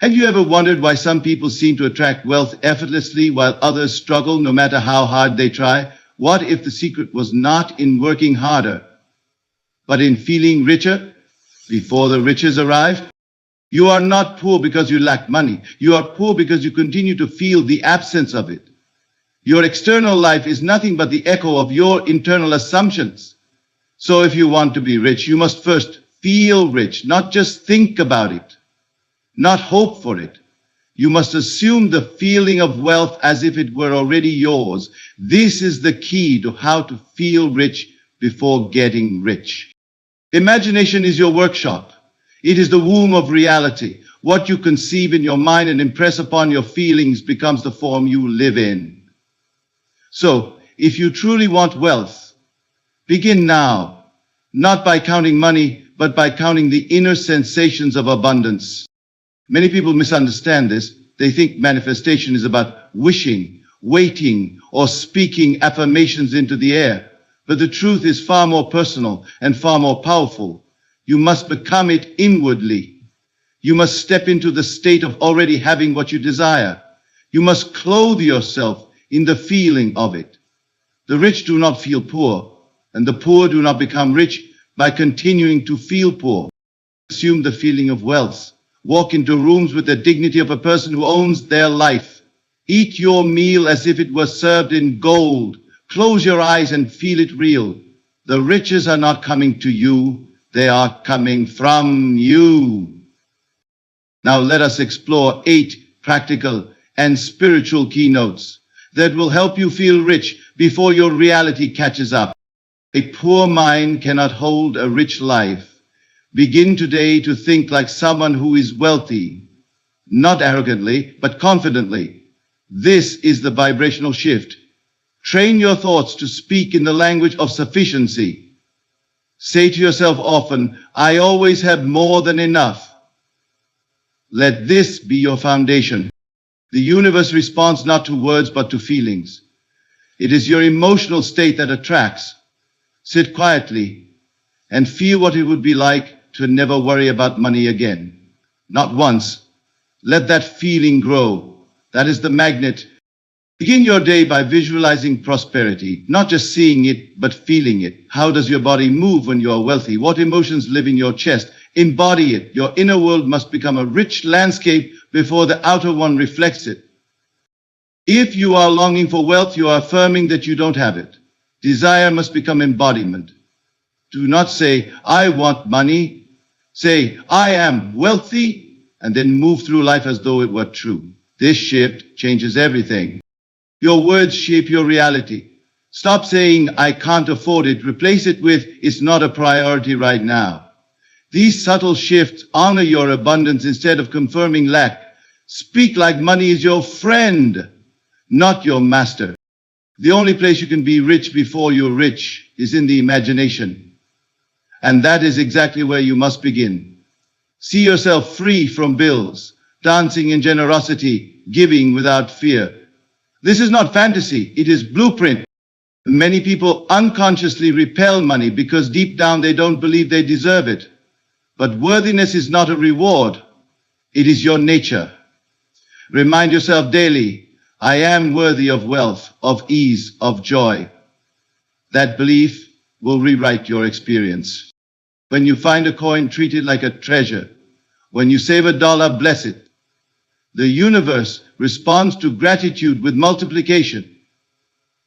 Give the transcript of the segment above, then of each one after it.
Have you ever wondered why some people seem to attract wealth effortlessly while others struggle no matter how hard they try? What if the secret was not in working harder, but in feeling richer before the riches arrive? You are not poor because you lack money. You are poor because you continue to feel the absence of it. Your external life is nothing but the echo of your internal assumptions. So if you want to be rich, you must first feel rich, not just think about it, not hope for it. You must assume the feeling of wealth as if it were already yours. This is the key to how to feel rich before getting rich. Imagination is your workshop. It is the womb of reality. What you conceive in your mind and impress upon your feelings becomes the form you live in. So, if you truly want wealth, begin now, not by counting money, but by counting the inner sensations of abundance. Many people misunderstand this. They think manifestation is about wishing, waiting, or speaking affirmations into the air. But the truth is far more personal and far more powerful. You must become it inwardly. You must step into the state of already having what you desire. You must clothe yourself in the feeling of it. The rich do not feel poor, and the poor do not become rich by continuing to feel poor. Assume the feeling of wealth. Walk into rooms with the dignity of a person who owns their life. Eat your meal as if it was served in gold. Close your eyes and feel it real. The riches are not coming to you. They are coming from you. Now let us explore 8 practical and spiritual keynotes that will help you feel rich before your reality catches up. A poor mind cannot hold a rich life. Begin today to think like someone who is wealthy, not arrogantly, but confidently. This is the vibrational shift. Train your thoughts to speak in the language of sufficiency. Say to yourself often, I always have more than enough. Let this be your foundation. The universe responds not to words but to feelings. It is your emotional state that attracts. Sit quietly and feel what it would be like to never worry about money again. Not once. Let that feeling grow. That is the magnet. Begin your day by visualizing prosperity, not just seeing it, but feeling it. How does your body move when you are wealthy? What emotions live in your chest? Embody it. Your inner world must become a rich landscape before the outer one reflects it. If you are longing for wealth, you are affirming that you don't have it. Desire must become embodiment. Do not say, I want money. Say, I am wealthy, and then move through life as though it were true. This shift changes everything. Your words shape your reality. Stop saying, I can't afford it. Replace it with, it's not a priority right now. These subtle shifts honor your abundance instead of confirming lack. Speak like money is your friend, not your master. The only place you can be rich before you're rich is in the imagination. And that is exactly where you must begin. See yourself free from bills, dancing in generosity, giving without fear. This is not fantasy, it is blueprint. Many people unconsciously repel money because deep down they don't believe they deserve it. But worthiness is not a reward, it is your nature. Remind yourself daily, I am worthy of wealth, of ease, of joy. That belief will rewrite your experience. When you find a coin, treat it like a treasure. When you save $1, bless it. The universe responds to gratitude with multiplication.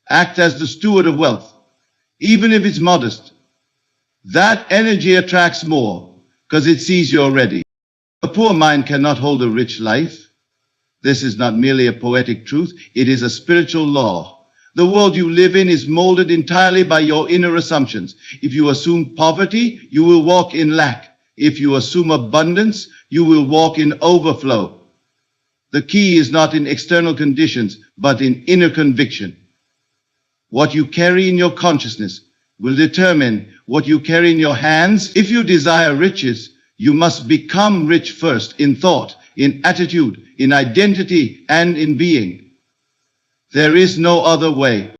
Act as the steward of wealth, even if it's modest. That energy attracts more because it sees you're ready. A poor mind cannot hold a rich life. This is not merely a poetic truth, it is a spiritual law. The world you live in is molded entirely by your inner assumptions. If you assume poverty, you will walk in lack. If you assume abundance, you will walk in overflow. The key is not in external conditions, but in inner conviction. What you carry in your consciousness will determine what you carry in your hands. If you desire riches, you must become rich first in thought, in attitude, in identity, and in being. There is no other way.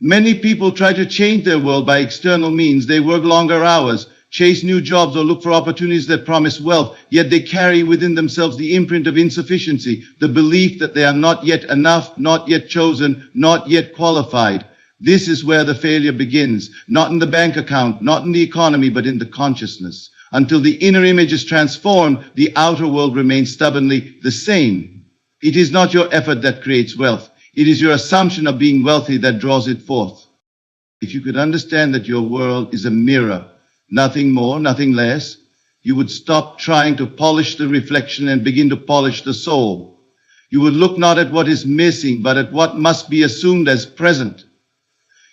Many people try to change their world by external means. They work longer hours, chase new jobs, or look for opportunities that promise wealth, yet they carry within themselves the imprint of insufficiency, the belief that they are not yet enough, not yet chosen, not yet qualified. This is where the failure begins, not in the bank account, not in the economy, but in the consciousness. Until the inner image is transformed, the outer world remains stubbornly the same. It is not your effort that creates wealth. It is your assumption of being wealthy that draws it forth. If you could understand that your world is a mirror, nothing more, nothing less, you would stop trying to polish the reflection and begin to polish the soul. You would look not at what is missing, but at what must be assumed as present.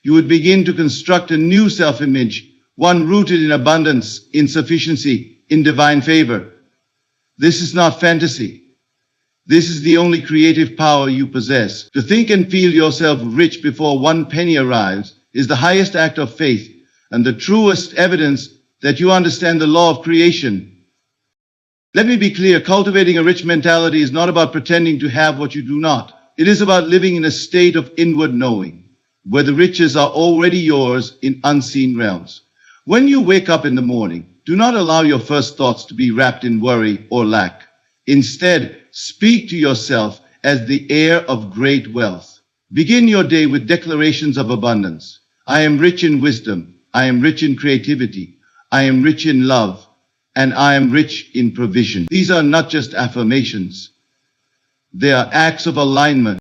You would begin to construct a new self-image, one rooted in abundance, in sufficiency, in divine favor. This is not fantasy. This is the only creative power you possess. To think and feel yourself rich before one penny arrives is the highest act of faith and the truest evidence that you understand the law of creation. Let me be clear, cultivating a rich mentality is not about pretending to have what you do not. It is about living in a state of inward knowing, where the riches are already yours in unseen realms. When you wake up in the morning, do not allow your first thoughts to be wrapped in worry or lack. Instead, speak to yourself as the heir of great wealth. Begin your day with declarations of abundance. I am rich in wisdom. I am rich in creativity. I am rich in love. And I am rich in provision. These are not just affirmations. They are acts of alignment.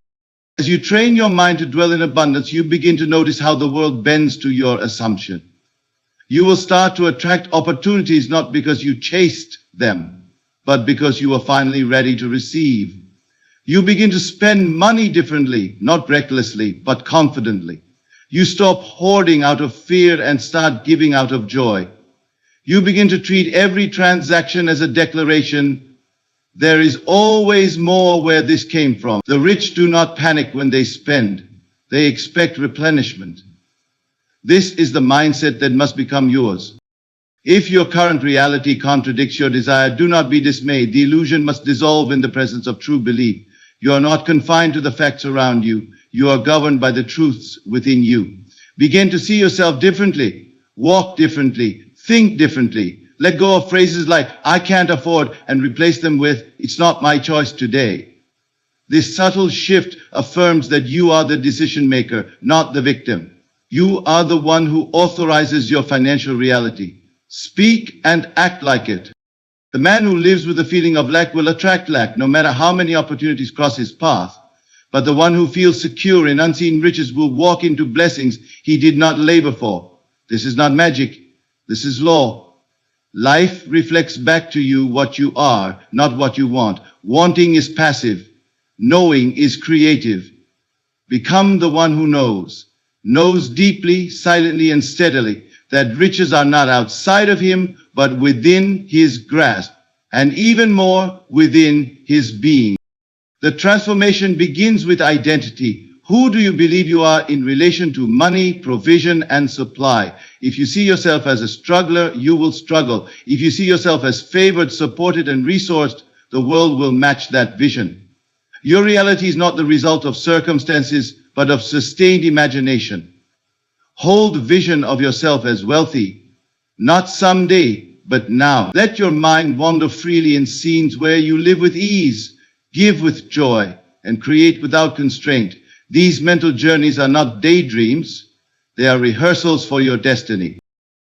As you train your mind to dwell in abundance, you begin to notice how the world bends to your assumption. You will start to attract opportunities not because you chased them, but because you are finally ready to receive. You begin to spend money differently, not recklessly, but confidently. You stop hoarding out of fear and start giving out of joy. You begin to treat every transaction as a declaration. There is always more where this came from. The rich do not panic when they spend. They expect replenishment. This is the mindset that must become yours. If your current reality contradicts your desire, do not be dismayed. The illusion must dissolve in the presence of true belief. You are not confined to the facts around you. You are governed by the truths within you. Begin to see yourself differently. Walk differently. Think differently. Let go of phrases like, I can't afford, and replace them with, it's not my choice today. This subtle shift affirms that you are the decision maker, not the victim. You are the one who authorizes your financial reality. Speak and act like it. The man who lives with the feeling of lack will attract lack, no matter how many opportunities cross his path. But the one who feels secure in unseen riches will walk into blessings he did not labor for. This is not magic. This is law. Life reflects back to you what you are, not what you want. Wanting is passive. Knowing is creative. Become the one who knows deeply, silently, and steadily, that riches are not outside of him, but within his grasp, and even more within his being. The transformation begins with identity. Who do you believe you are in relation to money, provision, and supply? If you see yourself as a struggler, you will struggle. If you see yourself as favored, supported, and resourced, the world will match that vision. Your reality is not the result of circumstances, but of sustained imagination. Hold vision of yourself as wealthy, not someday, but now. Let your mind wander freely in scenes where you live with ease, give with joy, and create without constraint. These mental journeys are not daydreams. They are rehearsals for your destiny.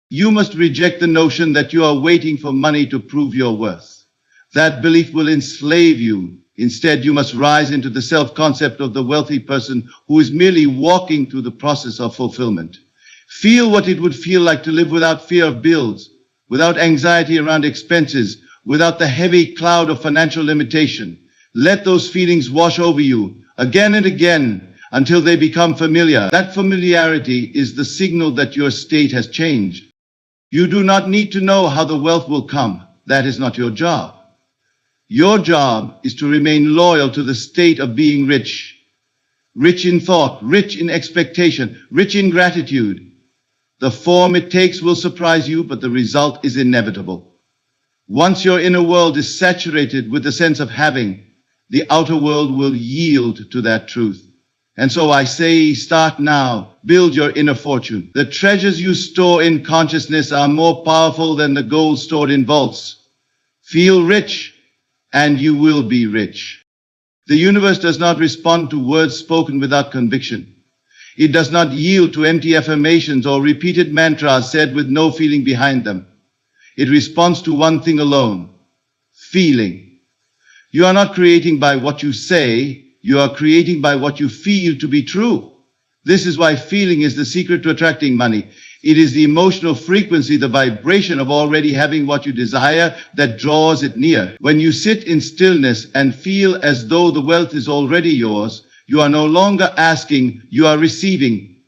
You must reject the notion that you are waiting for money to prove your worth. That belief will enslave you. Instead, you must rise into the self-concept of the wealthy person who is merely walking through the process of fulfillment. Feel what it would feel like to live without fear of bills, without anxiety around expenses, without the heavy cloud of financial limitation. Let those feelings wash over you again and again until they become familiar. That familiarity is the signal that your state has changed. You do not need to know how the wealth will come. That is not your job. Your job is to remain loyal to the state of being rich. Rich in thought, rich in expectation, rich in gratitude. The form it takes will surprise you, but the result is inevitable. Once your inner world is saturated with the sense of having, the outer world will yield to that truth. And so I say, start now. Build your inner fortune. The treasures you store in consciousness are more powerful than the gold stored in vaults. Feel rich, and you will be rich. The universe does not respond to words spoken without conviction. It does not yield to empty affirmations or repeated mantras said with no feeling behind them. It responds to one thing alone: feeling. You are not creating by what you say, you are creating by what you feel to be true. This is why feeling is the secret to attracting money. It is the emotional frequency, the vibration of already having what you desire that draws it near. When you sit in stillness and feel as though the wealth is already yours, you are no longer asking, you are receiving.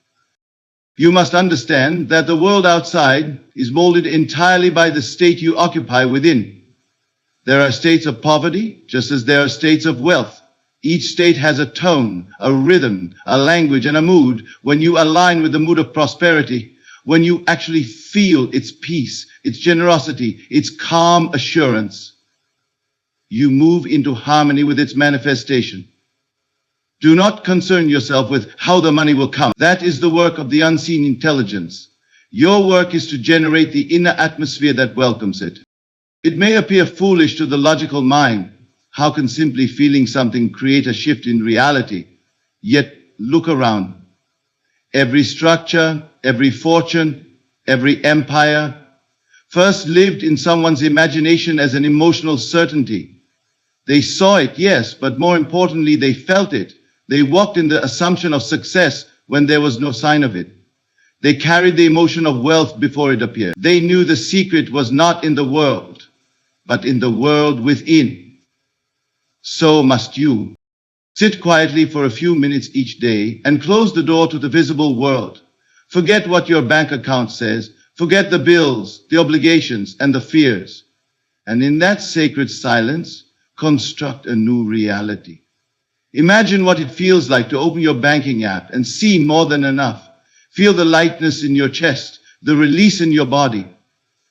You must understand that the world outside is molded entirely by the state you occupy within. There are states of poverty, just as there are states of wealth. Each state has a tone, a rhythm, a language, and a mood. When you align with the mood of prosperity, when you actually feel its peace, its generosity, its calm assurance, you move into harmony with its manifestation. Do not concern yourself with how the money will come. That is the work of the unseen intelligence. Your work is to generate the inner atmosphere that welcomes it. It may appear foolish to the logical mind. How can simply feeling something create a shift in reality? Yet look around. Every structure, every fortune, every empire first lived in someone's imagination as an emotional certainty. They saw it, yes, but more importantly, they felt it. They walked in the assumption of success when there was no sign of it. They carried the emotion of wealth before it appeared. They knew the secret was not in the world, but in the world within. So must you. Sit quietly for a few minutes each day and close the door to the visible world. Forget what your bank account says. Forget the bills, the obligations, and the fears. And in that sacred silence, construct a new reality. Imagine what it feels like to open your banking app and see more than enough. Feel the lightness in your chest, the release in your body.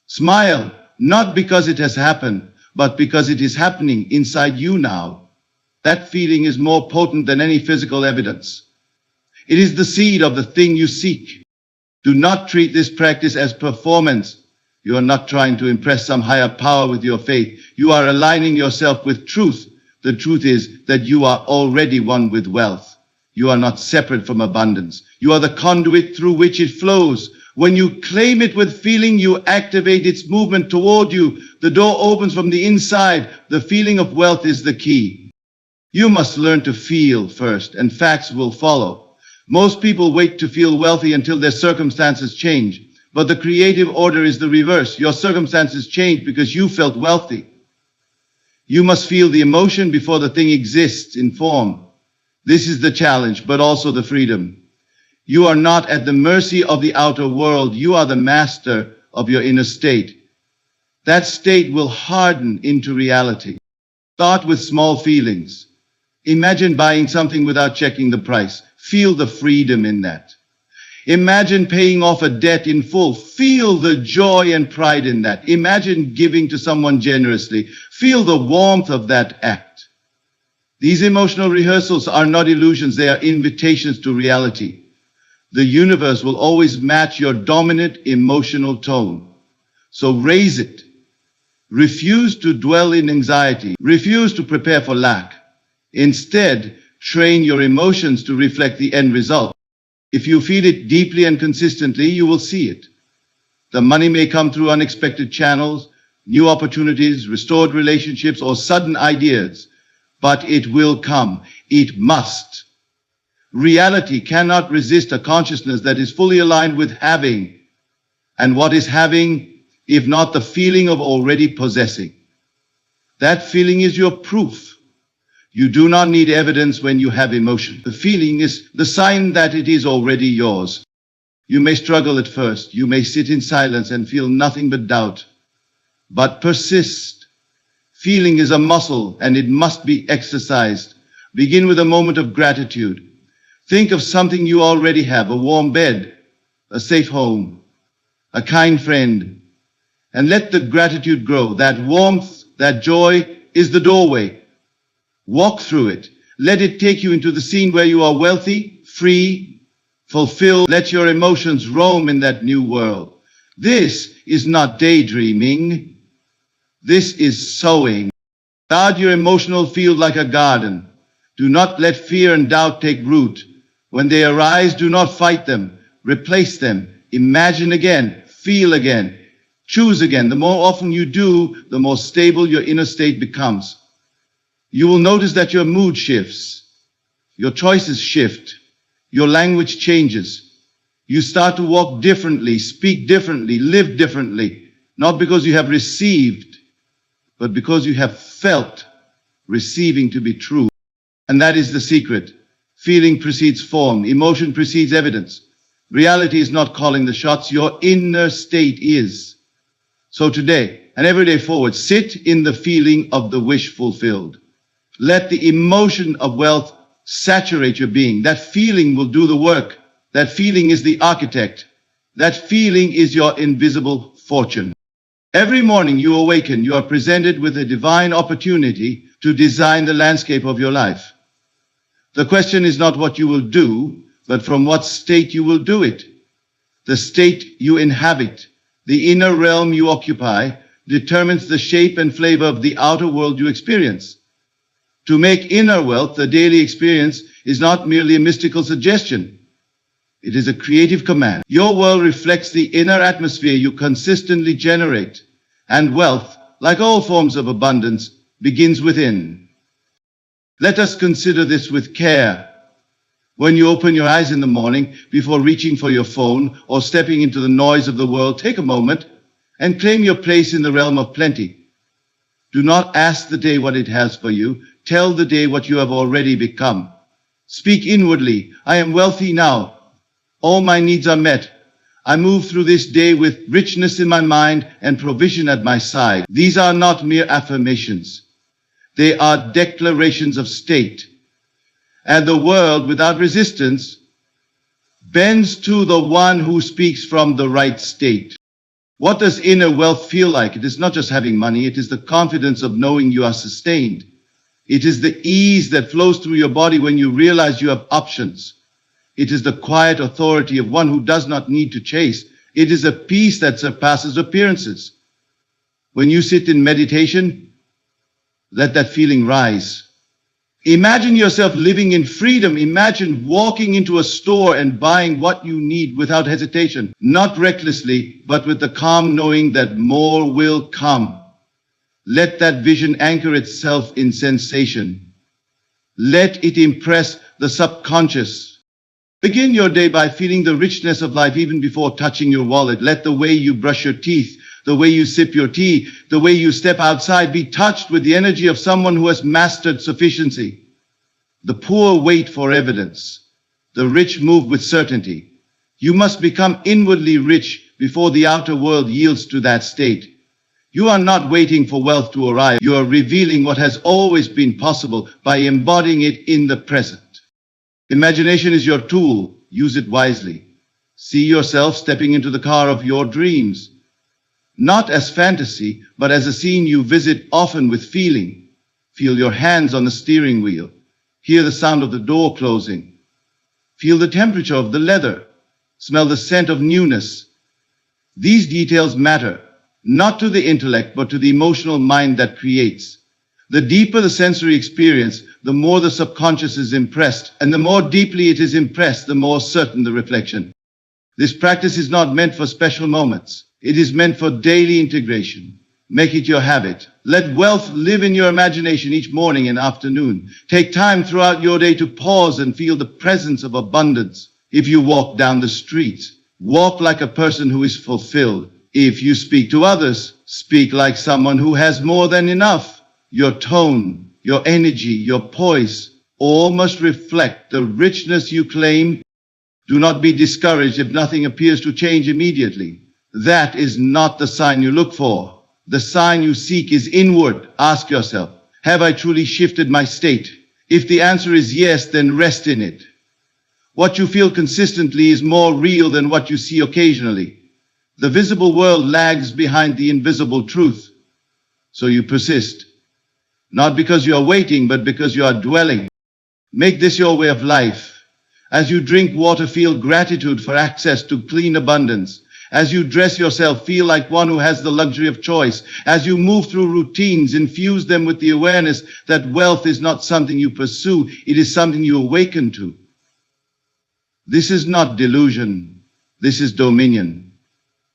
Smile, not because it has happened, but because it is happening inside you now. That feeling is more potent than any physical evidence. It is the seed of the thing you seek. Do not treat this practice as performance. You are not trying to impress some higher power with your faith. You are aligning yourself with truth. The truth is that you are already one with wealth. You are not separate from abundance. You are the conduit through which it flows. When you claim it with feeling, you activate its movement toward you. The door opens from the inside. The feeling of wealth is the key. You must learn to feel first, and facts will follow. Most people wait to feel wealthy until their circumstances change. But the creative order is the reverse. Your circumstances change because you felt wealthy. You must feel the emotion before the thing exists in form. This is the challenge, but also the freedom. You are not at the mercy of the outer world. You are the master of your inner state. That state will harden into reality. Start with small feelings. Imagine buying something without checking the price. Feel the freedom in that. Imagine paying off a debt in full. Feel the joy and pride in that. Imagine giving to someone generously. Feel the warmth of that act. These emotional rehearsals are not illusions. They are invitations to reality. The universe will always match your dominant emotional tone. So raise it. Refuse to dwell in anxiety. Refuse to prepare for lack. Instead, train your emotions to reflect the end result. If you feel it deeply and consistently, you will see it. The money may come through unexpected channels, new opportunities, restored relationships, or sudden ideas, but it will come. It must. Reality cannot resist a consciousness that is fully aligned with having. And what is having, if not the feeling of already possessing? That feeling is your proof. You do not need evidence when you have emotion. The feeling is the sign that it is already yours. You may struggle at first. You may sit in silence and feel nothing but doubt. But persist. Feeling is a muscle and it must be exercised. Begin with a moment of gratitude. Think of something you already have: a warm bed, a safe home, a kind friend, and let the gratitude grow. That warmth, that joy is the doorway. Walk through it. Let it take you into the scene where you are wealthy, free, fulfilled. Let your emotions roam in that new world. This is not daydreaming. This is sowing. Guard your emotional field like a garden. Do not let fear and doubt take root. When they arise, do not fight them. Replace them. Imagine again. Feel again. Choose again. The more often you do, the more stable your inner state becomes. You will notice that your mood shifts. Your choices shift. Your language changes. You start to walk differently, speak differently, live differently. Not because you have received, but because you have felt receiving to be true. And that is the secret. Feeling precedes form. Emotion precedes evidence. Reality is not calling the shots. Your inner state is. So today and every day forward, sit in the feeling of the wish fulfilled. Let the emotion of wealth saturate your being. That feeling will do the work. That feeling is the architect. That feeling is your invisible fortune. Every morning you awaken, you are presented with a divine opportunity to design the landscape of your life. The question is not what you will do, but from what state you will do it. The state you inhabit, the inner realm you occupy, determines the shape and flavor of the outer world you experience. To make inner wealth a daily experience is not merely a mystical suggestion. It is a creative command. Your world reflects the inner atmosphere you consistently generate. And wealth, like all forms of abundance, begins within. Let us consider this with care. When you open your eyes in the morning, before reaching for your phone or stepping into the noise of the world, take a moment and claim your place in the realm of plenty. Do not ask the day what it has for you. Tell the day what you have already become. Speak inwardly. I am wealthy now. All my needs are met. I move through this day with richness in my mind and provision at my side. These are not mere affirmations. They are declarations of state. And the world, without resistance, bends to the one who speaks from the right state. What does inner wealth feel like? It is not just having money. It is the confidence of knowing you are sustained. It is the ease that flows through your body when you realize you have options. It is the quiet authority of one who does not need to chase. It is a peace that surpasses appearances. When you sit in meditation, let that feeling rise. Imagine yourself living in freedom. Imagine walking into a store and buying what you need without hesitation, not recklessly, but with the calm knowing that more will come. Let that vision anchor itself in sensation. Let it impress the subconscious. Begin your day by feeling the richness of life even before touching your wallet. Let the way you brush your teeth, the way you sip your tea, the way you step outside be touched with the energy of someone who has mastered sufficiency. The poor wait for evidence. The rich move with certainty. You must become inwardly rich before the outer world yields to that state. You are not waiting for wealth to arrive. You are revealing what has always been possible by embodying it in the present. Imagination is your tool. Use it wisely. See yourself stepping into the car of your dreams. Not as fantasy, but as a scene you visit often with feeling. Feel your hands on the steering wheel. Hear the sound of the door closing. Feel the temperature of the leather. Smell the scent of newness. These details matter, not to the intellect, but to the emotional mind that creates. The deeper the sensory experience, the more the subconscious is impressed, and the more deeply it is impressed, the more certain the reflection. This practice is not meant for special moments. It is meant for daily integration. Make it your habit. Let wealth live in your imagination each morning and afternoon. Take time throughout your day to pause and feel the presence of abundance. If you walk down the street, walk like a person who is fulfilled. If you speak to others, speak like someone who has more than enough. Your tone, your energy, your poise, all must reflect the richness you claim. Do not be discouraged if nothing appears to change immediately. That is not the sign you look for. The sign you seek is inward. Ask yourself, have I truly shifted my state? If the answer is yes, then rest in it. What you feel consistently is more real than what you see occasionally. The visible world lags behind the invisible truth. So you persist. Not because you are waiting, but because you are dwelling. Make this your way of life. As you drink water, feel gratitude for access to clean abundance. As you dress yourself, feel like one who has the luxury of choice. As you move through routines, infuse them with the awareness that wealth is not something you pursue, it is something you awaken to. This is not delusion, this is dominion.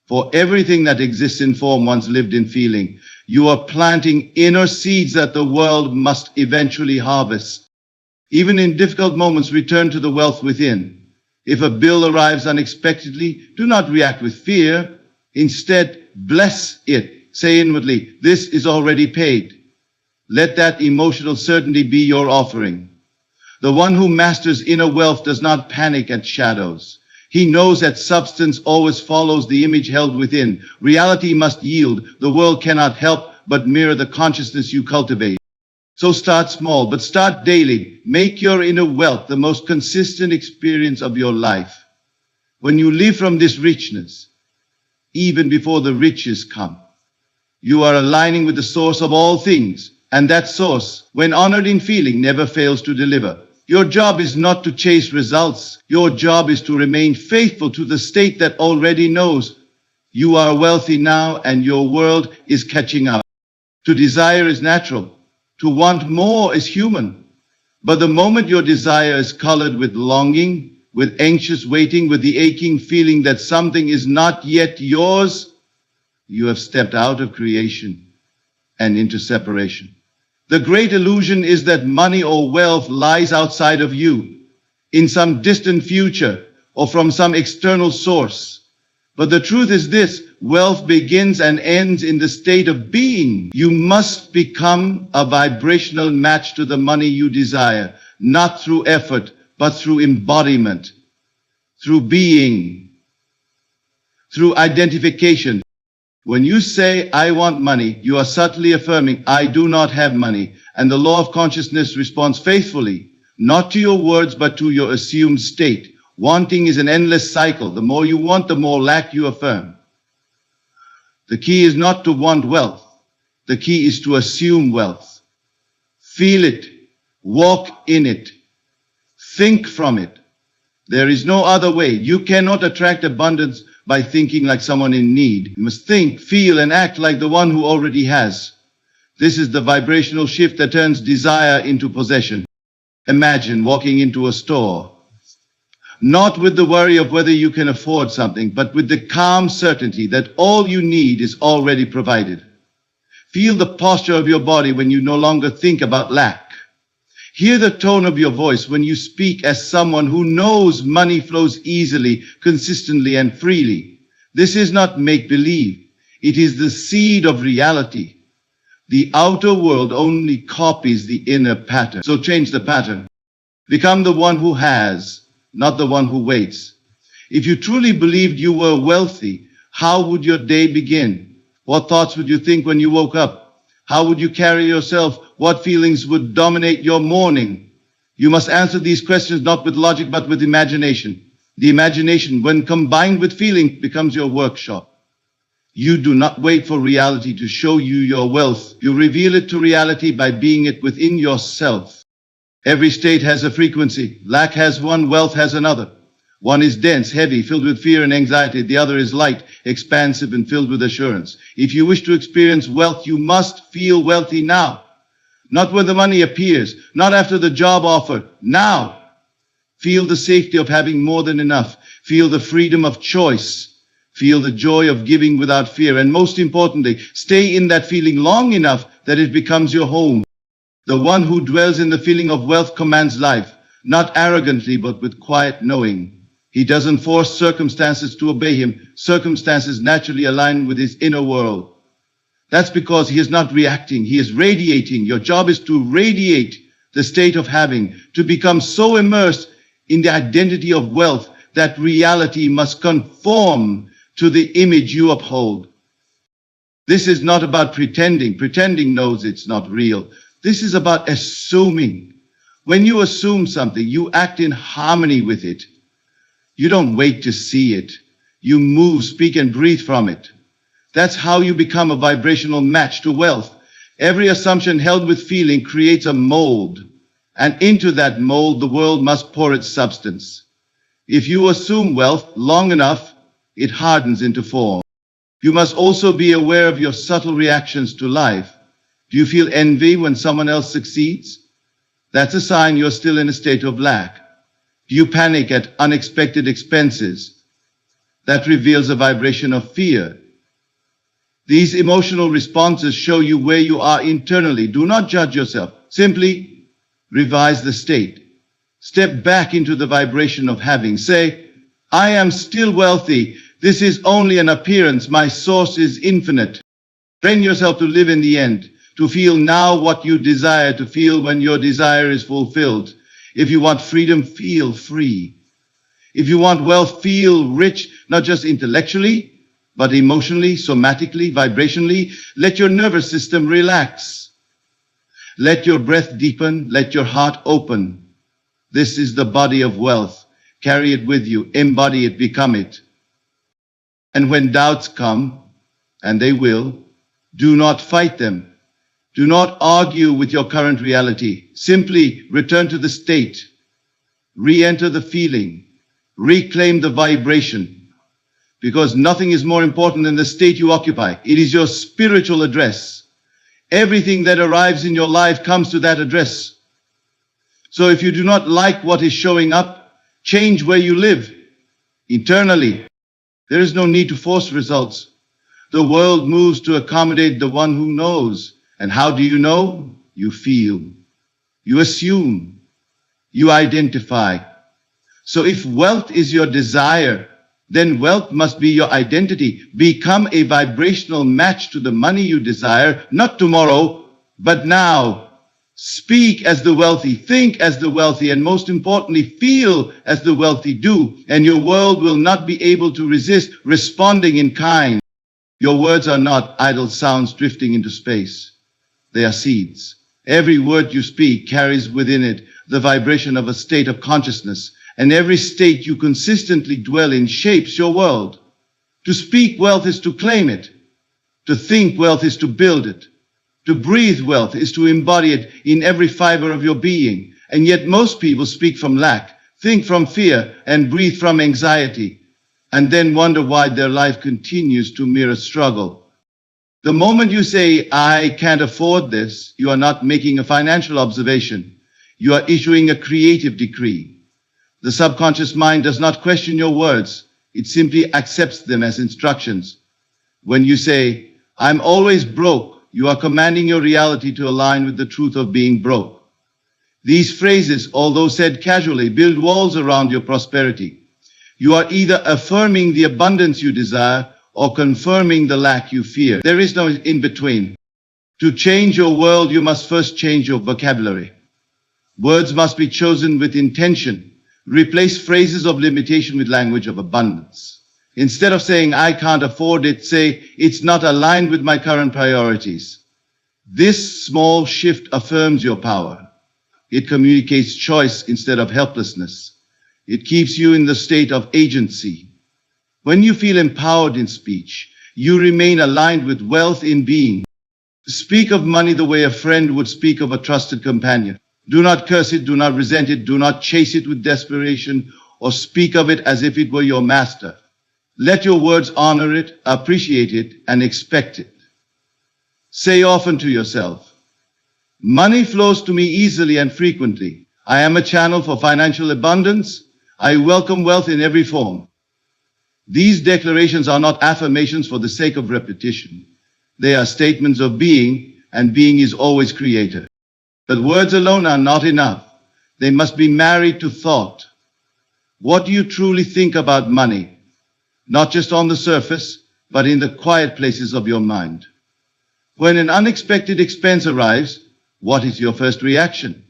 For everything that exists in form once lived in feeling. You are planting inner seeds that the world must eventually harvest. Even in difficult moments, return to the wealth within. If a bill arrives unexpectedly, do not react with fear. Instead, bless it. Say inwardly, this is already paid. Let that emotional certainty be your offering. The one who masters inner wealth does not panic at shadows. He knows that substance always follows the image held within. Reality must yield. The world cannot help but mirror the consciousness you cultivate. So start small, but start daily. Make your inner wealth the most consistent experience of your life. When you live from this richness, even before the riches come, you are aligning with the source of all things. And that source, when honored in feeling, never fails to deliver. Your job is not to chase results. Your job is to remain faithful to the state that already knows you are wealthy now and your world is catching up. To desire is natural. To want more is human. But the moment your desire is colored with longing, with anxious waiting, with the aching feeling that something is not yet yours, you have stepped out of creation and into separation. The great illusion is that money or wealth lies outside of you, in some distant future or from some external source. But the truth is this, wealth begins and ends in the state of being. You must become a vibrational match to the money you desire, not through effort, but through embodiment, through being, through identification. When you say, I want money, you are subtly affirming, I do not have money. And the law of consciousness responds faithfully, not to your words, but to your assumed state. Wanting is an endless cycle. The more you want, the more lack you affirm. The key is not to want wealth. The key is to assume wealth. Feel it. Walk in it. Think from it. There is no other way. You cannot attract abundance by thinking like someone in need. You must think, feel, and act like the one who already has. This is the vibrational shift that turns desire into possession. Imagine walking into a store, not with the worry of whether you can afford something, but with the calm certainty that all you need is already provided. Feel the posture of your body when you no longer think about lack. Hear the tone of your voice when you speak as someone who knows money flows easily, consistently, and freely. This is not make-believe. It is the seed of reality. The outer world only copies the inner pattern. So change the pattern. Become the one who has, not the one who waits. If you truly believed you were wealthy, how would your day begin? What thoughts would you think when you woke up? How would you carry yourself? What feelings would dominate your morning? You must answer these questions not with logic but with imagination. The imagination, when combined with feeling, becomes your workshop. You do not wait for reality to show you your wealth. You reveal it to reality by being it within yourself. Every state has a frequency. Lack has one, wealth has another. One is dense, heavy, filled with fear and anxiety. The other is light, expansive, and filled with assurance. If you wish to experience wealth, you must feel wealthy now. Not when the money appears, not after the job offer. Now. Feel the safety of having more than enough. Feel the freedom of choice. Feel the joy of giving without fear. And most importantly, stay in that feeling long enough that it becomes your home. The one who dwells in the feeling of wealth commands life, not arrogantly, but with quiet knowing. He doesn't force circumstances to obey him. Circumstances naturally align with his inner world. That's because he is not reacting. He is radiating. Your job is to radiate the state of having, to become so immersed in the identity of wealth that reality must conform to the image you uphold. This is not about pretending. Pretending knows it's not real. This is about assuming. When you assume something, you act in harmony with it. You don't wait to see it. You move, speak, and breathe from it. That's how you become a vibrational match to wealth. Every assumption held with feeling creates a mold, And into that mold, the world must pour its substance. If you assume wealth long enough, it hardens into form. You must also be aware of your subtle reactions to life. Do you feel envy when someone else succeeds? That's a sign you're still in a state of lack. Do you panic at unexpected expenses? That reveals a vibration of fear. These emotional responses show you where you are internally. Do not judge yourself. Simply revise the state. Step back into the vibration of having. Say, I am still wealthy. This is only an appearance. My source is infinite. Train yourself to live in the end, to feel now what you desire to feel when your desire is fulfilled. If you want freedom, feel free. If you want wealth, feel rich, not just intellectually, but emotionally, somatically, vibrationally. Let your nervous system relax. Let your breath deepen. Let your heart open. This is the body of wealth. Carry it with you. Embody it. Become it. And when doubts come, and they will, do not fight them. Do not argue with your current reality. Simply return to the state. Re-enter the feeling. Reclaim the vibration. Because nothing is more important than the state you occupy. It is your spiritual address. Everything that arrives in your life comes to that address. So if you do not like what is showing up, change where you live. Internally. There is no need to force results. The world moves to accommodate the one who knows. And how do you know? You feel. You assume. You identify. So if wealth is your desire, then wealth must be your identity. Become a vibrational match to the money you desire, not tomorrow, but now. Speak as the wealthy, think as the wealthy, and most importantly, feel as the wealthy do, and your world will not be able to resist responding in kind. Your words are not idle sounds drifting into space. They are seeds. Every word you speak carries within it the vibration of a state of consciousness, and every state you consistently dwell in shapes your world. To speak wealth is to claim it. To think wealth is to build it. To breathe wealth is to embody it in every fiber of your being. And yet most people speak from lack, think from fear, and breathe from anxiety, and then wonder why their life continues to mirror struggle. The moment you say, I can't afford this, you are not making a financial observation. You are issuing a creative decree. The subconscious mind does not question your words. It simply accepts them as instructions. When you say, I'm always broke, you are commanding your reality to align with the truth of being broke. These phrases, although said casually, build walls around your prosperity. You are either affirming the abundance you desire or confirming the lack you fear. There is no in between. To change your world, you must first change your vocabulary. Words must be chosen with intention. Replace phrases of limitation with language of abundance. Instead of saying, I can't afford it, say, it's not aligned with my current priorities. This small shift affirms your power. It communicates choice instead of helplessness. It keeps you in the state of agency. When you feel empowered in speech, you remain aligned with wealth in being. Speak of money the way a friend would speak of a trusted companion. Do not curse it, do not resent it, do not chase it with desperation, or speak of it as if it were your master. Let your words honor it, appreciate it, and expect it. Say often to yourself, money flows to me easily and frequently. I am a channel for financial abundance. I welcome wealth in every form. These declarations are not affirmations for the sake of repetition. They are statements of being, and being is always creator. But words alone are not enough. They must be married to thought. What do you truly think about money? Not just on the surface, but in the quiet places of your mind. When an unexpected expense arrives, what is your first reaction?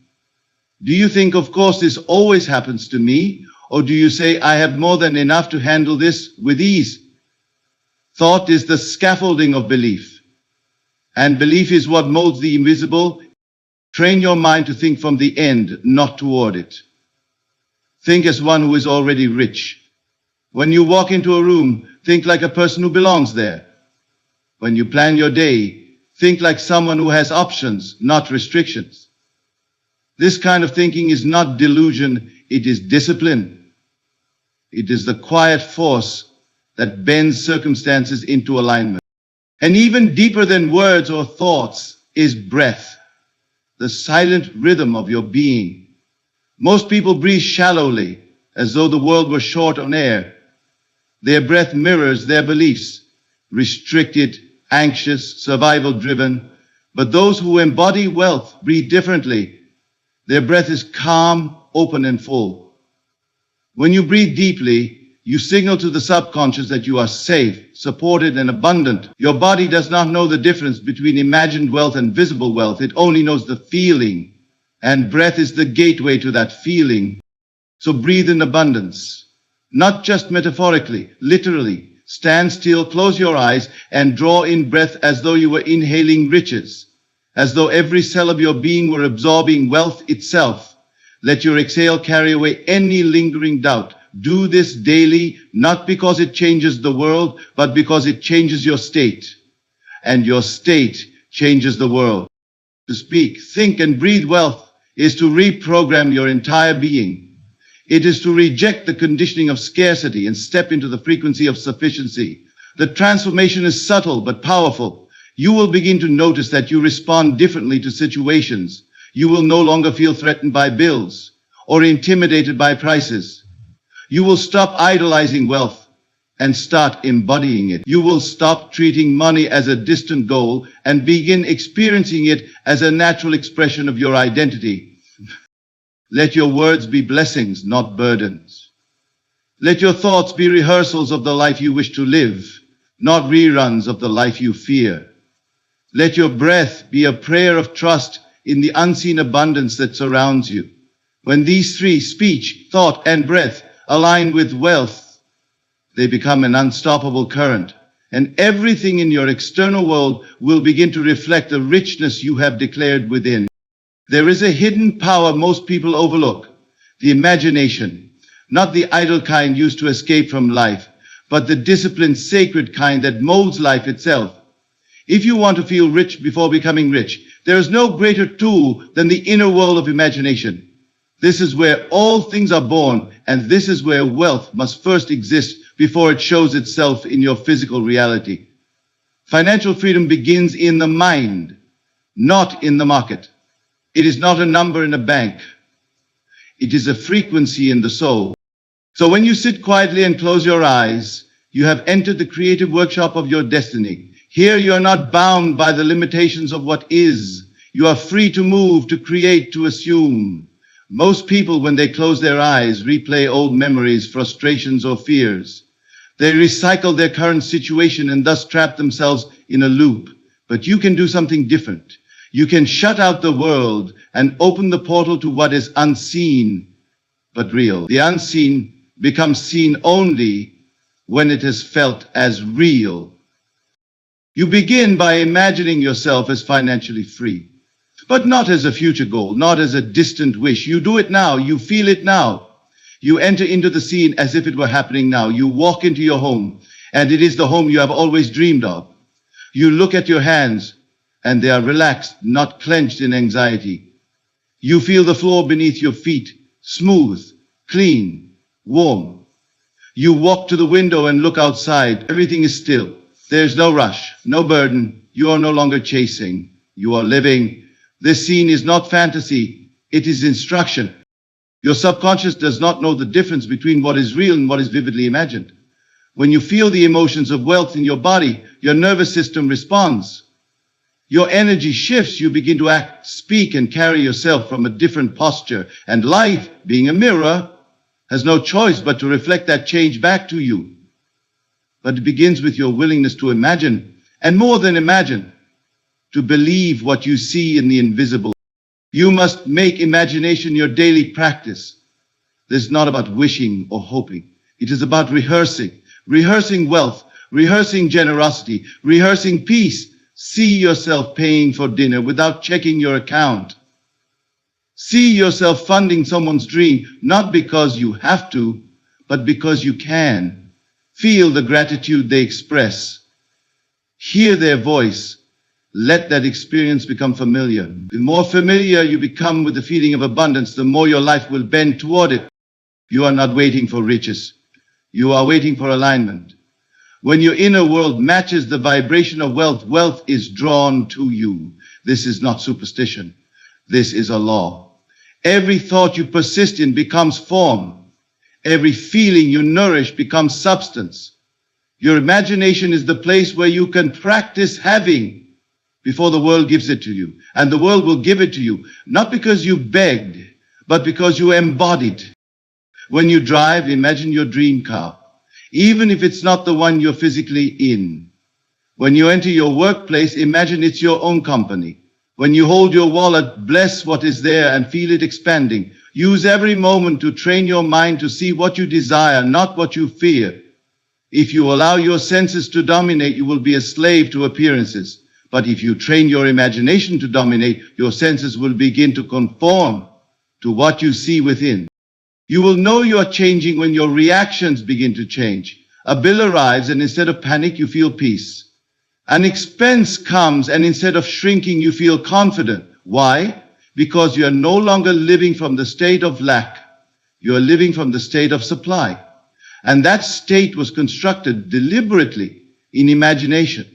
Do you think, of course, this always happens to me? Or do you say, I have more than enough to handle this with ease? Thought is the scaffolding of belief. And belief is what molds the invisible. Train your mind to think from the end, not toward it. Think as one who is already rich. When you walk into a room, think like a person who belongs there. When you plan your day, think like someone who has options, not restrictions. This kind of thinking is not delusion, it is discipline. It is the quiet force that bends circumstances into alignment. And even deeper than words or thoughts is breath, the silent rhythm of your being. Most people breathe shallowly, as though the world were short on air. Their breath mirrors their beliefs, restricted, anxious, survival-driven. But those who embody wealth breathe differently. Their breath is calm, open, and full. When you breathe deeply, you signal to the subconscious that you are safe, supported, and abundant. Your body does not know the difference between imagined wealth and visible wealth. It only knows the feeling. And breath is the gateway to that feeling. So breathe in abundance. Not just metaphorically, literally. Stand still, close your eyes, and draw in breath as though you were inhaling riches, as though every cell of your being were absorbing wealth itself. Let your exhale carry away any lingering doubt. Do this daily, not because it changes the world, but because it changes your state. And your state changes the world. To speak, think, and breathe wealth is to reprogram your entire being. It is to reject the conditioning of scarcity and step into the frequency of sufficiency. The transformation is subtle but powerful. You will begin to notice that you respond differently to situations. You will no longer feel threatened by bills or intimidated by prices. You will stop idolizing wealth and start embodying it. You will stop treating money as a distant goal and begin experiencing it as a natural expression of your identity. Let your words be blessings, not burdens. Let your thoughts be rehearsals of the life you wish to live, not reruns of the life you fear. Let your breath be a prayer of trust in the unseen abundance that surrounds you. When these three, speech, thought, and breath, align with wealth, they become an unstoppable current, and everything in your external world will begin to reflect the richness you have declared within. There is a hidden power most people overlook, the imagination, not the idle kind used to escape from life, but the disciplined, sacred kind that molds life itself. If you want to feel rich before becoming rich, there is no greater tool than the inner world of imagination. This is where all things are born, and this is where wealth must first exist before it shows itself in your physical reality. Financial freedom begins in the mind, not in the market. It is not a number in a bank. It is a frequency in the soul. So when you sit quietly and close your eyes, you have entered the creative workshop of your destiny. Here you are not bound by the limitations of what is. You are free to move, to create, to assume. Most people, when they close their eyes, replay old memories, frustrations, or fears. They recycle their current situation and thus trap themselves in a loop. But you can do something different. You can shut out the world and open the portal to what is unseen but real. The unseen becomes seen only when it is felt as real. You begin by imagining yourself as financially free, but not as a future goal, not as a distant wish. You do it now. You feel it now. You enter into the scene as if it were happening now. You walk into your home, and it is the home you have always dreamed of. You look at your hands, and they are relaxed, not clenched in anxiety. You feel the floor beneath your feet, smooth, clean, warm. You walk to the window and look outside. Everything is still. There's no rush, no burden. You are no longer chasing. You are living. This scene is not fantasy. It is instruction. Your subconscious does not know the difference between what is real and what is vividly imagined. When you feel the emotions of wealth in your body, your nervous system responds. Your energy shifts, you begin to act, speak, and carry yourself from a different posture. And life, being a mirror, has no choice but to reflect that change back to you. But it begins with your willingness to imagine, and more than imagine, to believe what you see in the invisible. You must make imagination your daily practice. This is not about wishing or hoping. It is about rehearsing wealth, rehearsing generosity, rehearsing peace. See yourself paying for dinner without checking your account. See yourself funding someone's dream, not because you have to, but because you can. Feel the gratitude they express. Hear their voice. let that experience become familiar. The more familiar you become with the feeling of abundance, the more your life will bend toward it. You are not waiting for riches. You are waiting for alignment. When your inner world matches the vibration of wealth, wealth is drawn to you. This is not superstition. This is a law. Every thought you persist in becomes form. Every feeling you nourish becomes substance. Your imagination is the place where you can practice having before the world gives it to you. And the world will give it to you, not because you begged, but because you embodied. When you drive, imagine your dream car, even if it's not the one you're physically in. When you enter your workplace, imagine it's your own company. When you hold your wallet, bless what is there and feel it expanding. Use every moment to train your mind to see what you desire, not what you fear. If you allow your senses to dominate, you will be a slave to appearances. But if you train your imagination to dominate, your senses will begin to conform to what you see within. You will know you are changing when your reactions begin to change. A bill arrives and instead of panic, you feel peace. An expense comes and instead of shrinking, you feel confident. Why? Because you are no longer living from the state of lack. You are living from the state of supply. And that state was constructed deliberately in imagination.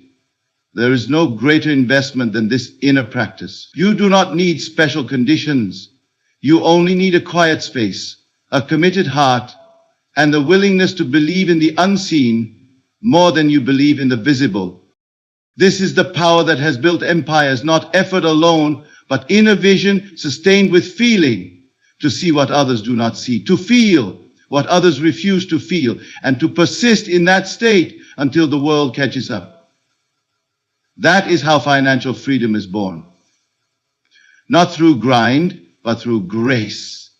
There is no greater investment than this inner practice. You do not need special conditions. You only need a quiet space, a committed heart, and the willingness to believe in the unseen more than you believe in the visible. This is the power that has built empires, not effort alone, but inner vision sustained with feeling, to see what others do not see, to feel what others refuse to feel, and to persist in that state until the world catches up. That is how financial freedom is born. Not through grind, but through grace.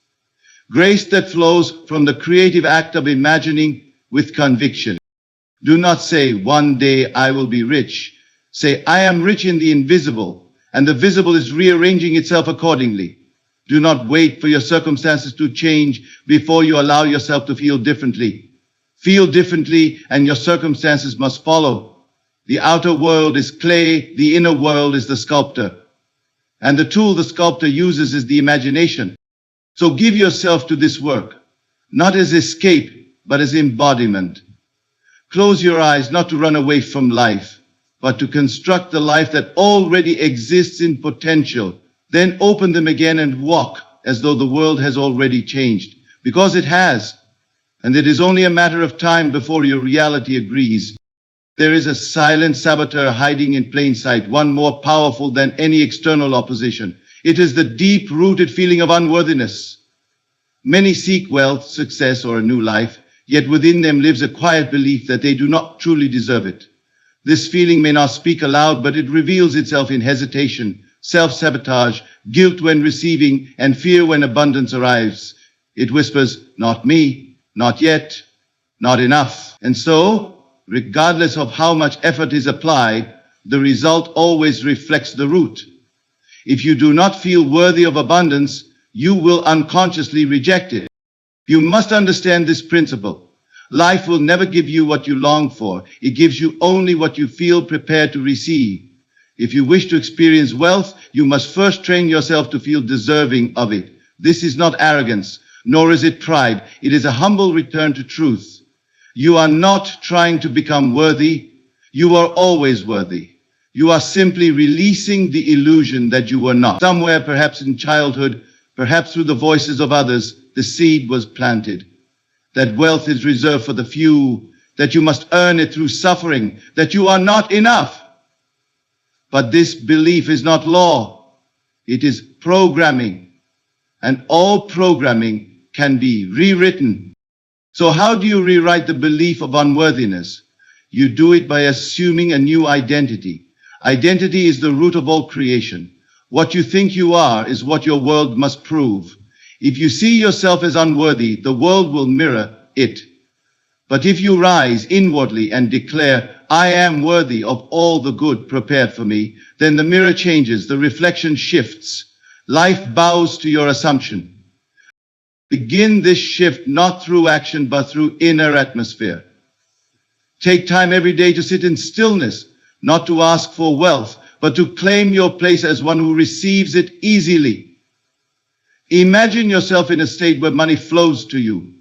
Grace that flows from the creative act of imagining with conviction. Do not say, one day I will be rich. Say, I am rich in the invisible, and the visible is rearranging itself accordingly. Do not wait for your circumstances to change before you allow yourself to feel differently. Feel differently, and your circumstances must follow. The outer world is clay, the inner world is the sculptor. And the tool the sculptor uses is the imagination. So give yourself to this work, not as escape, but as embodiment. Close your eyes not to run away from life, but to construct the life that already exists in potential. Then open them again and walk as though the world has already changed, because it has. And it is only a matter of time before your reality agrees. There is a silent saboteur hiding in plain sight, one more powerful than any external opposition. It is the deep-rooted feeling of unworthiness. Many seek wealth, success, or a new life, yet within them lives a quiet belief that they do not truly deserve it. This feeling may not speak aloud, but it reveals itself in hesitation, self-sabotage, guilt when receiving, and fear when abundance arrives. It whispers, not me, not yet, not enough. And so, regardless of how much effort is applied, the result always reflects the root. If you do not feel worthy of abundance, you will unconsciously reject it. You must understand this principle. Life will never give you what you long for. It gives you only what you feel prepared to receive. If you wish to experience wealth, you must first train yourself to feel deserving of it. This is not arrogance, nor is it pride. It is a humble return to truth. You are not trying to become worthy. You are always worthy. You are simply releasing the illusion that you were not. Somewhere, perhaps in childhood, perhaps through the voices of others, the seed was planted. That wealth is reserved for the few, that you must earn it through suffering, that you are not enough. But this belief is not law. It is programming. And all programming can be rewritten. So how do you rewrite the belief of unworthiness? You do it by assuming a new identity. Identity is the root of all creation. What you think you are is what your world must prove. If you see yourself as unworthy, the world will mirror it. But if you rise inwardly and declare, I am worthy of all the good prepared for me, then the mirror changes, the reflection shifts. Life bows to your assumption. Begin this shift not through action, but through inner atmosphere. Take time every day to sit in stillness, not to ask for wealth, but to claim your place as one who receives it easily. Imagine yourself in a state where money flows to you,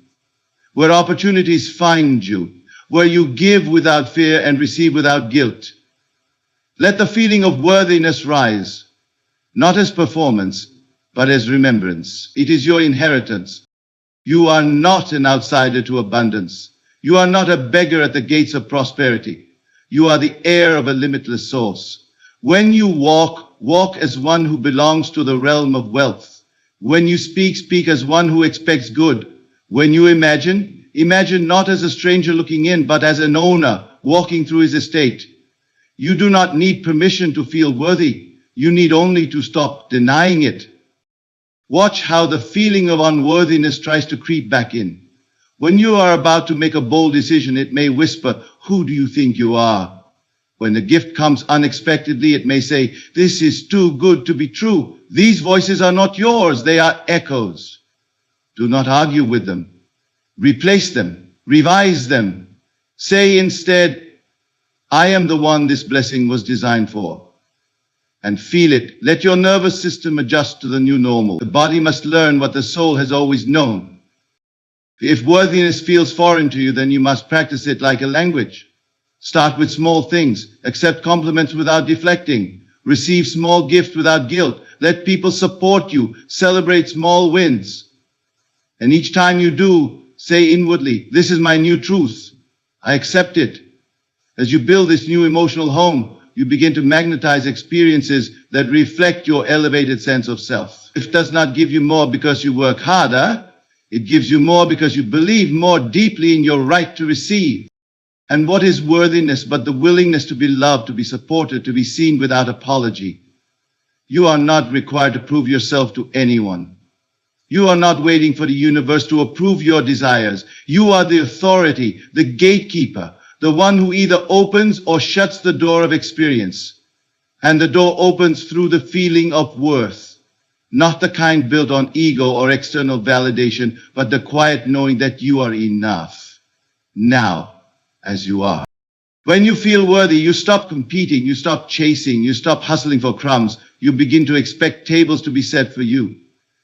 where opportunities find you, where you give without fear and receive without guilt. Let the feeling of worthiness rise, not as performance, but as remembrance. It is your inheritance. You are not an outsider to abundance. You are not a beggar at the gates of prosperity. You are the heir of a limitless source. When you walk, walk as one who belongs to the realm of wealth. When you speak, speak as one who expects good. When you imagine, imagine not as a stranger looking in, but as an owner walking through his estate. You do not need permission to feel worthy. You need only to stop denying it. Watch how the feeling of unworthiness tries to creep back in. When you are about to make a bold decision, it may whisper, "Who do you think you are?" When the gift comes unexpectedly, it may say, "This is too good to be true." These voices are not yours, they are echoes. Do not argue with them. Replace them, revise them. Say instead, "I am the one this blessing was designed for." And feel it. Let your nervous system adjust to the new normal. The body must learn what the soul has always known. If worthiness feels foreign to you, then you must practice it like a language. Start with small things. Accept compliments without deflecting. Receive small gifts without guilt. Let people support you. Celebrate small wins. And each time you do, say inwardly, "This is my new truth. I accept it." As you build this new emotional home, you begin to magnetize experiences that reflect your elevated sense of self. It does not give you more because you work harder. It gives you more because you believe more deeply in your right to receive. And what is worthiness but the willingness to be loved, to be supported, to be seen without apology? You are not required to prove yourself to anyone. You are not waiting for the universe to approve your desires. You are the authority, the gatekeeper, the one who either opens or shuts the door of experience. And the door opens through the feeling of worth, not the kind built on ego or external validation, but the quiet knowing that you are enough, now, as you are. When you feel worthy, you stop competing, you stop chasing, you stop hustling for crumbs. You begin to expect tables to be set for you.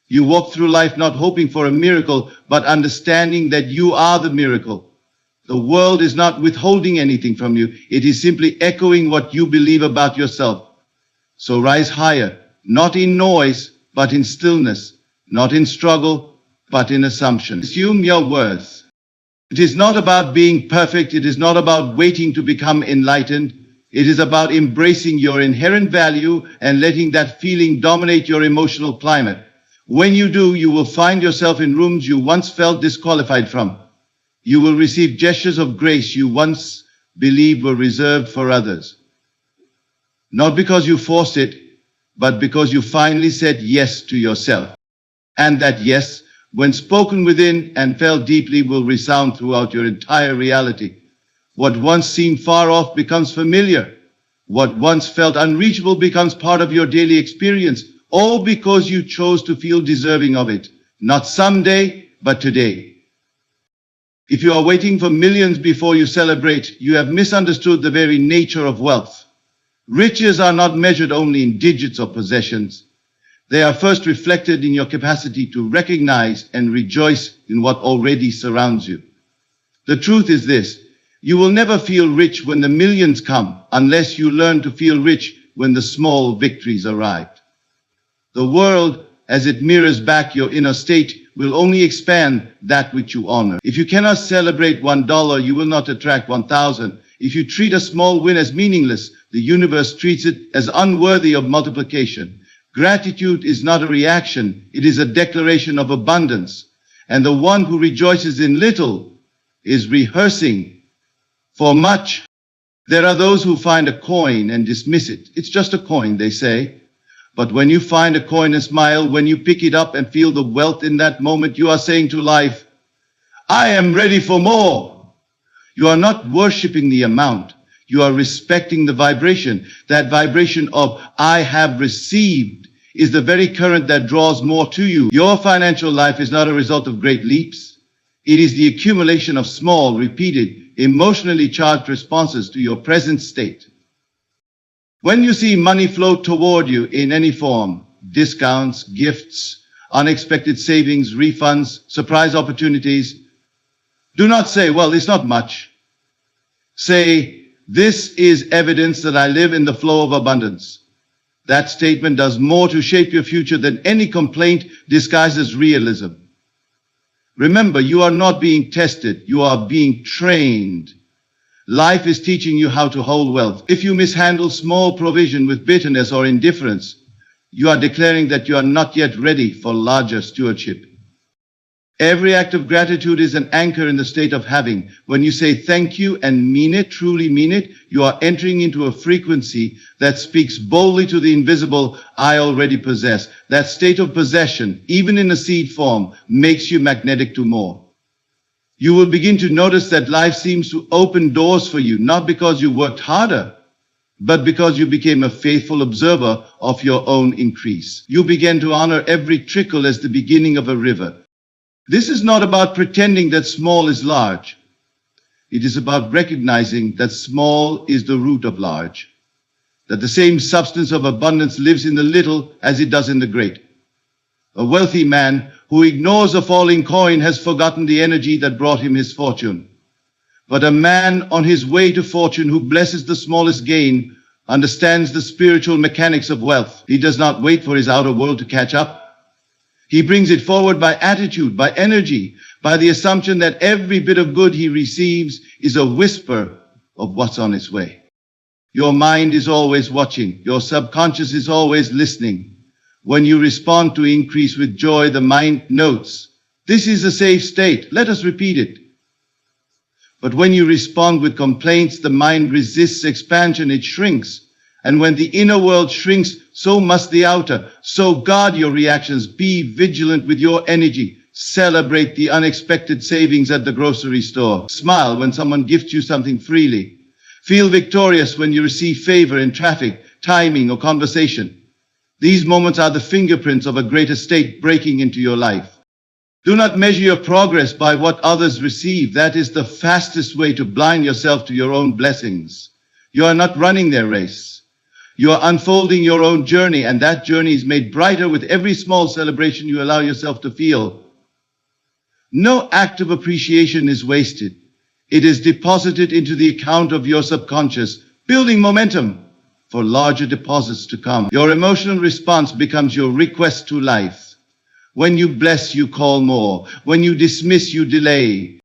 You walk through life not hoping for a miracle, but understanding that you are the miracle. The world is not withholding anything from you. It is simply echoing what you believe about yourself. So rise higher, not in noise, but in stillness, not in struggle, but in assumption. Assume your worth. It is not about being perfect. It is not about waiting to become enlightened. It is about embracing your inherent value and letting that feeling dominate your emotional climate. When you do, you will find yourself in rooms you once felt disqualified from. You will receive gestures of grace you once believed were reserved for others. Not because you forced it, but because you finally said yes to yourself. And that yes, when spoken within and felt deeply, will resound throughout your entire reality. What once seemed far off becomes familiar. What once felt unreachable becomes part of your daily experience, all because you chose to feel deserving of it. Not someday, but today. If you are waiting for millions before you celebrate, you have misunderstood the very nature of wealth. Riches are not measured only in digits or possessions. They are first reflected in your capacity to recognize and rejoice in what already surrounds you. The truth is this: you will never feel rich when the millions come unless you learn to feel rich when the small victories arrive. The world, as it mirrors back your inner state, will only expand that which you honor. If you cannot celebrate $1, you will not attract 1,000. If you treat a small win as meaningless, the universe treats it as unworthy of multiplication. Gratitude is not a reaction, it is a declaration of abundance. And the one who rejoices in little is rehearsing for much. There are those who find a coin and dismiss it. It's just a coin, they say. But when you find a coin and smile, when you pick it up and feel the wealth in that moment, you are saying to life, "I am ready for more." You are not worshiping the amount. You are respecting the vibration. That vibration of "I have received" is the very current that draws more to you. Your financial life is not a result of great leaps. It is the accumulation of small, repeated, emotionally charged responses to your present state. When you see money flow toward you in any form, discounts, gifts, unexpected savings, refunds, surprise opportunities, do not say, well, it's not much. Say, this is evidence that I live in the flow of abundance. That statement does more to shape your future than any complaint disguised as realism. Remember, you are not being tested, you are being trained. Life is teaching you how to hold wealth. If you mishandle small provision with bitterness or indifference, you are declaring that you are not yet ready for larger stewardship. Every act of gratitude is an anchor in the state of having. When you say thank you and mean it, truly mean it, you are entering into a frequency that speaks boldly to the invisible, I already possess. That state of possession, even in a seed form, makes you magnetic to more. You will begin to notice that life seems to open doors for you, not because you worked harder, but because you became a faithful observer of your own increase. You began to honor every trickle as the beginning of a river. This is not about pretending that small is large. It is about recognizing that small is the root of large, that the same substance of abundance lives in the little as it does in the great. A wealthy man who ignores a falling coin has forgotten the energy that brought him his fortune. But a man on his way to fortune who blesses the smallest gain understands the spiritual mechanics of wealth. He does not wait for his outer world to catch up. He brings it forward by attitude, by energy, by the assumption that every bit of good he receives is a whisper of what's on its way. Your mind is always watching. Your subconscious is always listening. When you respond to increase with joy, the mind notes, this is a safe state. Let us repeat it. But when you respond with complaints, the mind resists expansion. It shrinks. And when the inner world shrinks, so must the outer. So guard your reactions. Be vigilant with your energy. Celebrate the unexpected savings at the grocery store. Smile when someone gifts you something freely. Feel victorious when you receive favor in traffic, timing, or conversation. These moments are the fingerprints of a greater state breaking into your life. Do not measure your progress by what others receive. That is the fastest way to blind yourself to your own blessings. You are not running their race. You are unfolding your own journey, and that journey is made brighter with every small celebration you allow yourself to feel. No act of appreciation is wasted. It is deposited into the account of your subconscious, building momentum for larger deposits to come. Your emotional response becomes your request to life. When you bless, you call more. When you dismiss, you delay.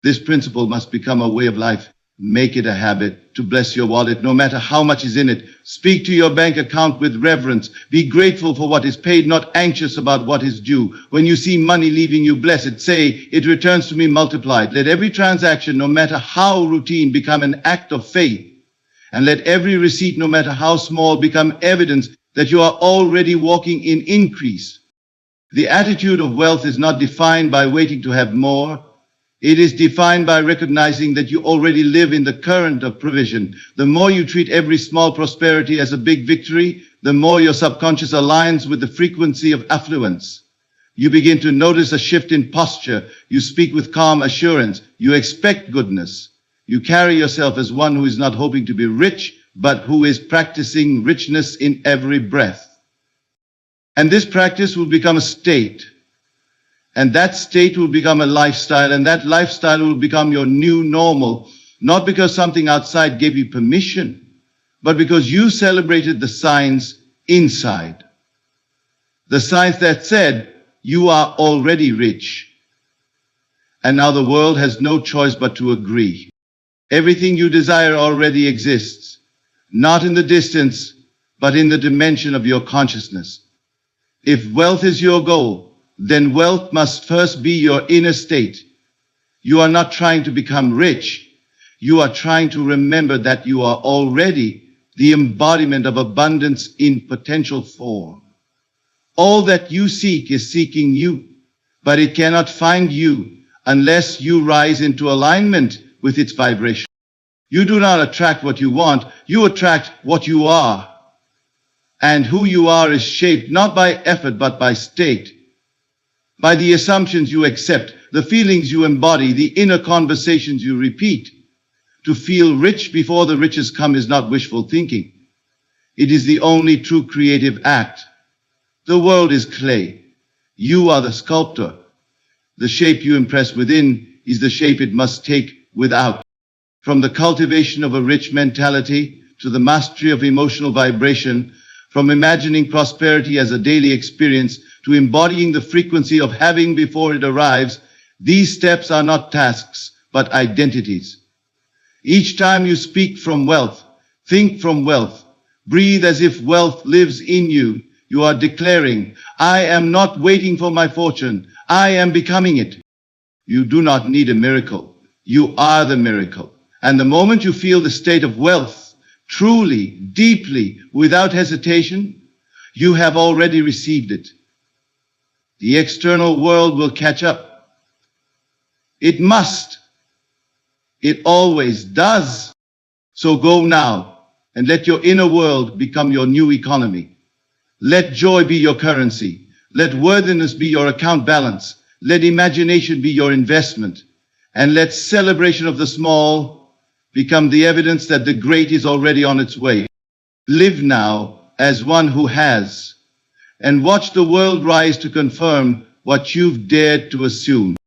This principle must become a way of life. Make it a habit to bless your wallet, no matter how much is in it. Speak to your bank account with reverence. Be grateful for what is paid, not anxious about what is due. When you see money leaving you, bless it. Say, it returns to me multiplied. Let every transaction, no matter how routine, become an act of faith. And let every receipt, no matter how small, become evidence that you are already walking in increase. The attitude of wealth is not defined by waiting to have more. It is defined by recognizing that you already live in the current of provision. The more you treat every small prosperity as a big victory, the more your subconscious aligns with the frequency of affluence. You begin to notice a shift in posture. You speak with calm assurance. You expect goodness. You carry yourself as one who is not hoping to be rich, but who is practicing richness in every breath. And this practice will become a state. And that state will become a lifestyle, and that lifestyle will become your new normal, not because something outside gave you permission, but because you celebrated the signs inside. The signs that said, you are already rich. And now the world has no choice but to agree. Everything you desire already exists, not in the distance, but in the dimension of your consciousness. If wealth is your goal, then wealth must first be your inner state. You are not trying to become rich. You are trying to remember that you are already the embodiment of abundance in potential form. All that you seek is seeking you, but it cannot find you unless you rise into alignment with its vibration. You do not attract what you want, you attract what you are. And who you are is shaped not by effort but by state. By the assumptions you accept, the feelings you embody, the inner conversations you repeat. To feel rich before the riches come is not wishful thinking. It is the only true creative act. The world is clay. You are the sculptor. The shape you impress within is the shape it must take without. From the cultivation of a rich mentality to the mastery of emotional vibration, from imagining prosperity as a daily experience to embodying the frequency of having before it arrives, these steps are not tasks, but identities. Each time you speak from wealth, think from wealth, breathe as if wealth lives in you, you are declaring, I am not waiting for my fortune, I am becoming it. You do not need a miracle. You are the miracle. And the moment you feel the state of wealth, truly, deeply, without hesitation, you have already received it. The external world will catch up. It must. It always does. So go now and let your inner world become your new economy. Let joy be your currency. Let worthiness be your account balance. Let imagination be your investment. And let celebration of the small become the evidence that the great is already on its way. Live now as one who has, and watch the world rise to confirm what you've dared to assume.